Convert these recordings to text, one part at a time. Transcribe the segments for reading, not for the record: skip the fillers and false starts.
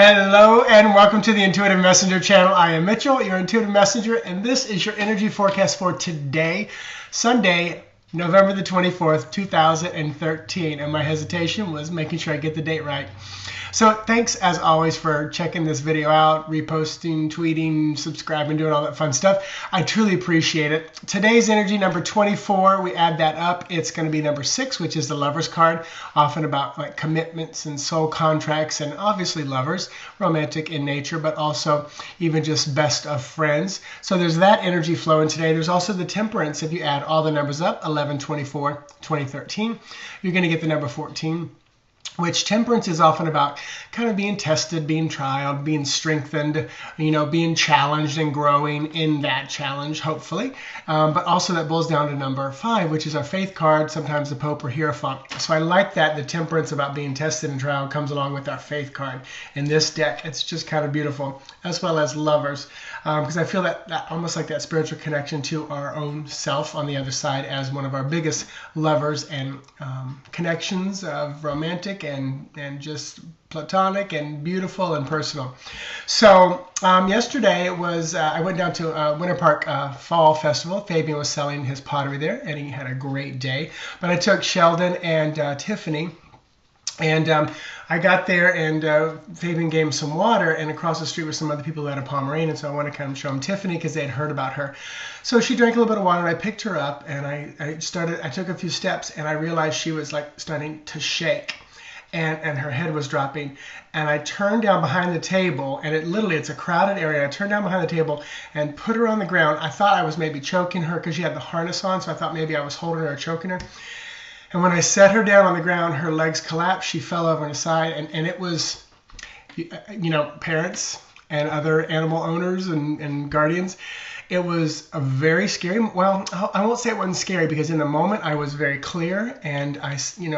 Hello and welcome to the Intuitive Messenger channel. I am Mitchell, your Intuitive Messenger, and this is your energy forecast for today, Sunday, November the 24th, 2013. And my hesitation was making sure I get the date right. So thanks as always for checking this video out, reposting, tweeting, subscribing, doing all that fun stuff. I truly appreciate it. Today's energy number 24, we add that up. It's going to be number 6, which is the Lover's card, often about like commitments and soul contracts and obviously lovers, romantic in nature, but also even just best of friends. So there's that energy flowing today. There's also the Temperance. If you add all the numbers up, 11, 24, 2013, you're going to get the number 14. Which temperance is often about kind of being tested, being trialed, being strengthened, being challenged and growing in that challenge, hopefully. But also that boils down to number 5, which is our faith card, sometimes the Pope or Hierophant. So I like that the temperance about being tested and trialed comes along with our faith card. In this deck, it's just kind of beautiful, as well as lovers, because I feel that almost like that spiritual connection to our own self on the other side as one of our biggest lovers and connections of romantic and just platonic and beautiful and personal. So yesterday was I went down to Winter Park Fall Festival. Fabian was selling his pottery there, and he had a great day. But I took Sheldon and Tiffany, and I got there, and Fabian gave him some water, and across the street were some other people who had a Pomeranian, so I wanted to kind of show them Tiffany because they had heard about her. So she drank a little bit of water, and I picked her up, and I took a few steps, and I realized she was like starting to shake. And her head was dropping, and I turned down behind the table, and it's a crowded area. I turned down behind the table and put her on the ground. I thought I was maybe choking her because she had the harness on, so I thought maybe I was holding her or choking her. And when I set her down on the ground, her legs collapsed. She fell over on the side, and it was, parents and other animal owners and guardians. It was a very scary, well, I won't say it wasn't scary because in the moment I was very clear, and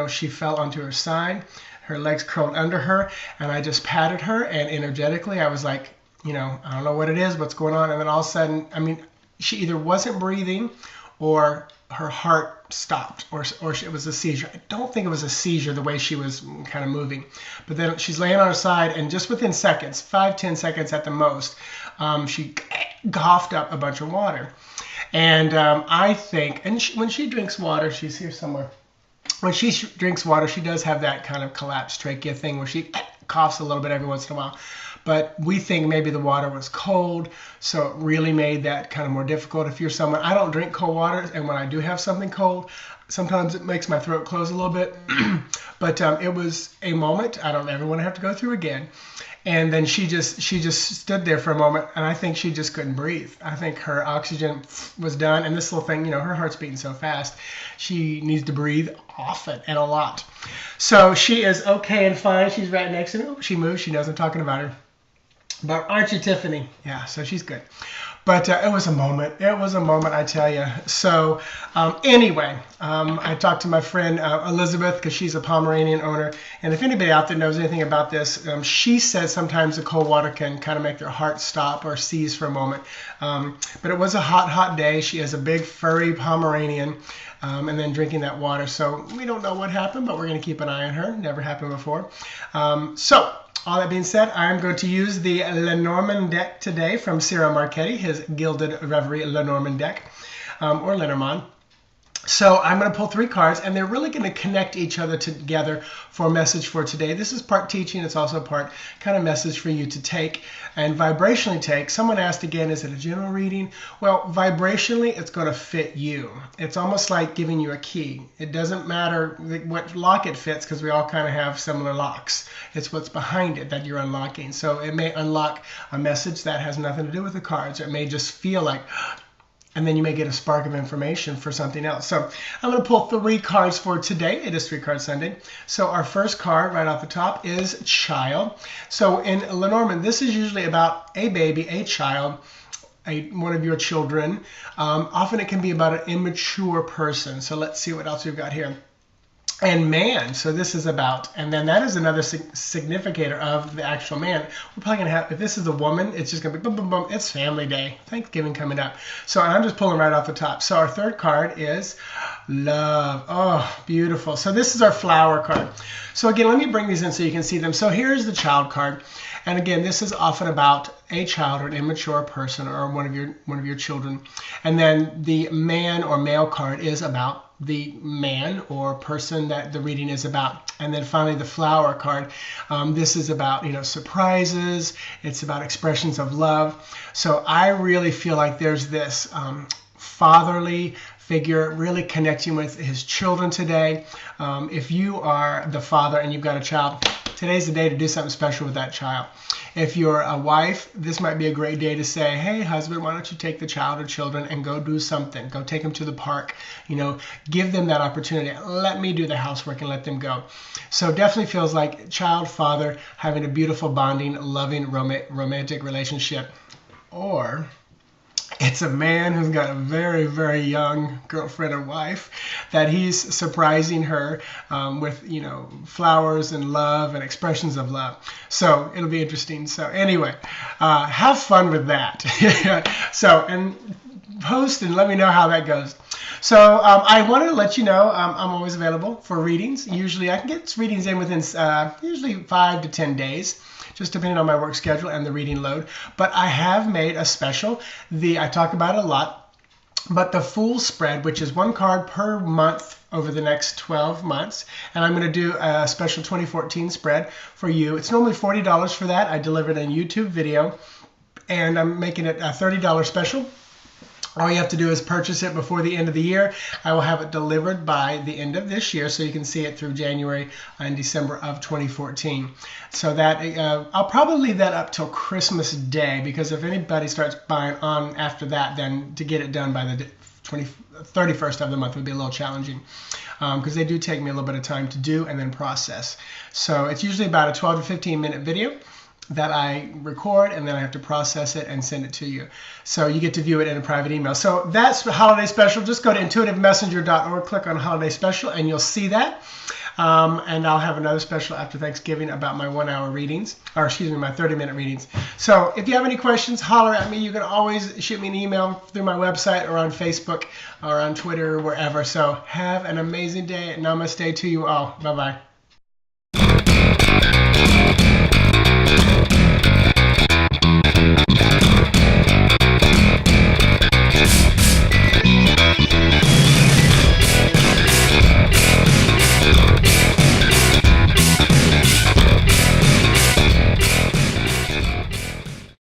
she fell onto her side, her legs curled under her, and I just patted her, and energetically I was like, I don't know what it is, what's going on. And then all of a sudden, she either wasn't breathing or her heart stopped, or it was a seizure. I don't think it was a seizure the way she was kind of moving. But then she's laying on her side, and just within seconds, 5-10 seconds at the most, she coughed up a bunch of water. And I think, and when she drinks water, she's here somewhere. When she drinks water, she does have that kind of collapsed trachea thing where she coughs a little bit every once in a while. But we think maybe the water was cold, so it really made that kind of more difficult. If you're someone, I don't drink cold water, and when I do have something cold, sometimes it makes my throat close a little bit. But it was a moment I don't ever want to have to go through again. And then she just stood there for a moment, and I think she just couldn't breathe. I think her oxygen was done, and this little thing, her heart's beating so fast, she needs to breathe often and a lot. So she is okay and fine. She's right next to me. Oh, she moves. She knows I'm talking about her. But aren't you, Tiffany? Yeah, so she's good. But it was a moment. It was a moment, I tell you. So anyway, I talked to my friend Elizabeth, because she's a Pomeranian owner. And if anybody out there knows anything about this, she says sometimes the cold water can kind of make their heart stop or seize for a moment. But it was a hot, hot day. She has a big, furry Pomeranian. And then drinking that water. So we don't know what happened, but we're going to keep an eye on her. Never happened before. So all that being said, I'm going to use the Lenormand deck today from Cyril Marchetti, his Gilded Reverie Lenormand deck, or Lenormand. So I'm going to pull 3 cards, and they're really going to connect each other together for a message for today. This is part teaching. It's also part kind of message for you to take and vibrationally take. Someone asked again, is it a general reading? Well, vibrationally, it's going to fit you. It's almost like giving you a key. It doesn't matter what lock it fits, because we all kind of have similar locks. It's what's behind it that you're unlocking. So it may unlock a message that has nothing to do with the cards. It may just feel like, and then you may get a spark of information for something else. So I'm going to pull 3 cards for today. It is 3 Card Sunday. So our first card right off the top is Child. So in Lenormand, this is usually about a baby, a child, one of your children. Often it can be about an immature person. So let's see what else we've got here. and man. So this is about, and then that is another significator of the actual man. We're probably going to have, if this is a woman, it's just going to be boom, boom, boom. It's family day. Thanksgiving coming up. So I'm just pulling right off the top. So our third card is love. Oh, beautiful. So this is our flower card. So again, let me bring these in so you can see them. So here's the child card. And again, this is often about a child or an immature person or one of your children. And then the man or male card is about the man or person that the reading is about. And then finally the flower card. This is about, surprises. It's about expressions of love. So I really feel like there's this fatherly figure really connecting with his children today. If you are the father and you've got a child, today's the day to do something special with that child. If you're a wife, this might be a great day to say, hey, husband, why don't you take the child or children and go do something? Go take them to the park. Give them that opportunity. Let me do the housework and let them go. So definitely feels like child, father, having a beautiful bonding, loving, romantic relationship. Or it's a man who's got a very, very young girlfriend or wife that he's surprising her with, flowers and love and expressions of love. So it'll be interesting. So anyway, have fun with that. So, and post and let me know how that goes. So I wanted to let you know I'm always available for readings. Usually I can get readings in within usually 5 to 10 days. Just depending on my work schedule and the reading load. But I have made a special. I talk about it a lot, but the full spread, which is one card per month over the next 12 months. And I'm going to do a special 2014 spread for you. It's normally $40 for that. I delivered a YouTube video, and I'm making it a $30 special. All you have to do is purchase it before the end of the year. I will have it delivered by the end of this year, so you can see it through January and December of 2014. So that I'll probably leave that up till Christmas Day, because if anybody starts buying on after that, then to get it done by the 31st of the month would be a little challenging, because they do take me a little bit of time to do and then process. So it's usually about a 12 to 15 minute video that I record, and then I have to process it and send it to you. So you get to view it in a private email. So that's the holiday special. Just go to intuitivemessenger.org, click on holiday special, and you'll see that. And I'll have another special after Thanksgiving about my 1 hour readings, or excuse me, my 30-minute readings. So if you have any questions, holler at me. You can always shoot me an email through my website or on Facebook or on Twitter or wherever. So have an amazing day. Namaste to you all. Bye-bye.